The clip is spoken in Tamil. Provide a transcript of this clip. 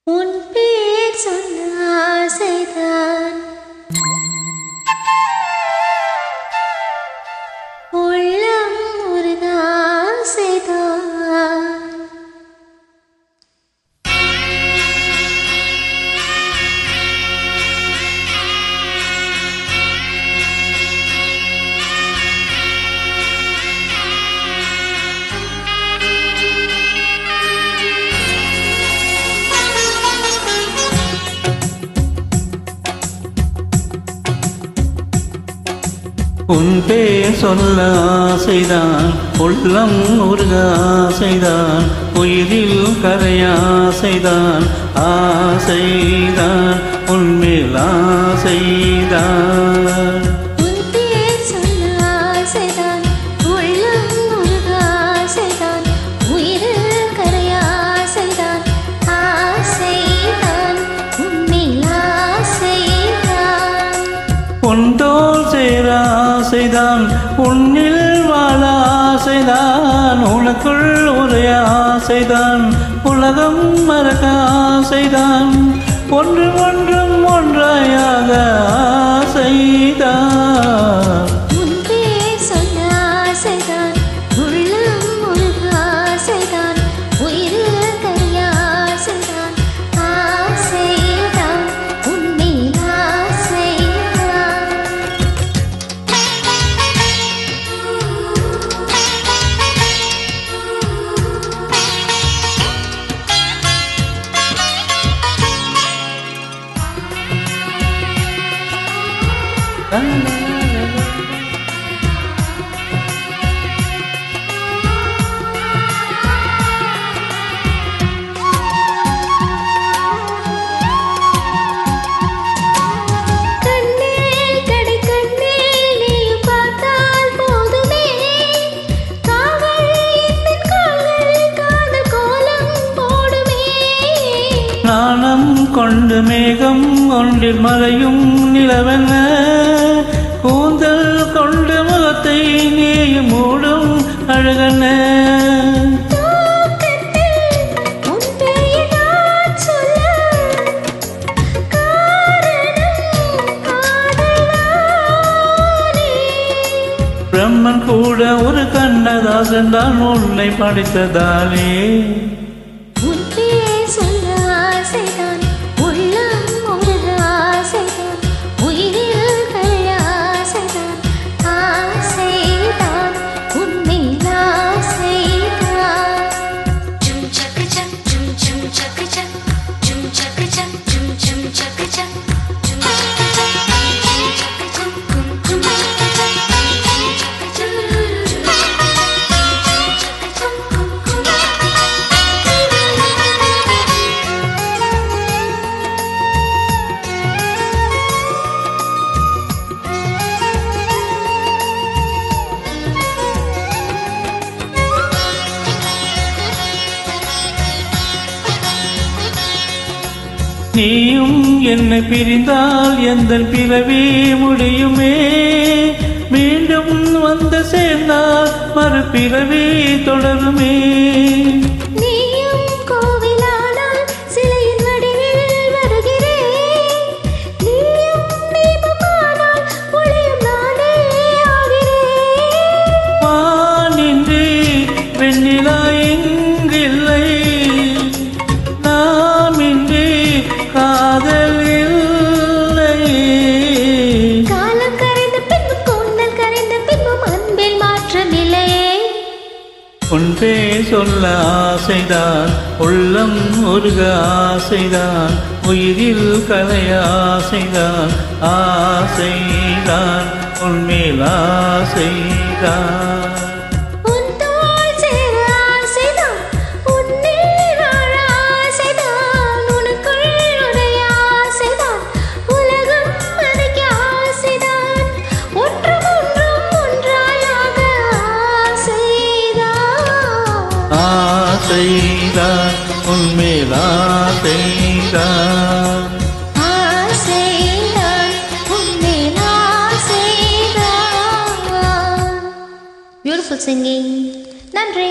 உன் பேர் சொன்ன ஆசைதான் உள்ளம் உருக ஆசைதான் உன் பேர் சொல்ல ஆசைதான் உள்ளம் உருக ஆசைதான் உயிரில் கரைய ஆசைதான் ஆசைதான் உன்மேல் ஆசைதான் உன் பேர் சொல்ல ஆசைதான் உள்ளம் உருக ஆசைதான் உயிரில் கரைய ஆசைதான் ஆசைதான் உன்மேல் ஆசைதான் உண்டோல் சேர ஆசைதான் உன்னில் வாழ ஆசைதான் உனக்குள் உரைய ஆசைதான் உலகம் மறக்க ஆசைதான் ஒன்றும் ஒன்றும் ஒன்றாயாக ஆசைதான் உன் பேர் சொல்ல ஆசைதான் உள்ளம் உருக ஆசைதான் உயிரில் கரைய ஆசைதான் ஆசைதான் உன்மேல் நாணம் கொண்டு மேகம் ஒன்றில் மறையும் நிலவென கூந்தல் கொண்டு முகத்தை நீயும் மூடும் அழகன பிரம்மன் கூட ஒரு கண்ணதாசன் தான் உன்னை படைத்ததாலே ஆசைதான் உள்ளம் உருக ஆசைதான் உயிரில் கரைய ஆசைதான் ஆசைதான் உன்மேல் ஆசைதான் ஜும் சக்கு சக் ஜும் ஜும் சக்கு சக் ஜும் சக்கு சக் ஜும் ஜும் சக்கு சக் ஜும் சக்கு சக் சக்கு சக் கும் கும் சக்கு சக் சக்கு சக் நீயும் என்னை பிரிந்தால் எந்த பிறவி முடியுமே மீண்டும் வந்து சேர்ந்தால் மறுபிறவி தொடருமே நீயும் கோவிலானால் சிலையின் வடிவில் வருகிறேன் நீயும் தீபமானால் ஒளியும் நானே ஆகிறேன் வானின்றி வெண்ணிலா இங்கில்லை நாமின்றி காதல் இல்லை காலம் கரைந்த பின்பும் கூந்தல் கரைந்த பின்பும் அன்பில் மாற்றமில்லையே உன் பேர் சொல்ல ஆசைதான் உள்ளம் உருக ஆசைதான் உயிரில் கலைய ஆசைதான் ஆசைதான் உன்மேல் ஆசைதான் உன் தோள் சேர ஆசைதான் உன்னில் வாழ ஆசைதான் உனக்குள் உரைய ஆசைதான் உலகம் மறைக்க ஆசைதான் ஒன்றும் ஒன்றும் ஒன்றாயாக ஆசைதான் ஆசைதான் உன்மேல் ஆசைதான் ஆசைதான் உன்மேல் ஆசைதான். Beautiful singing. நன்றி.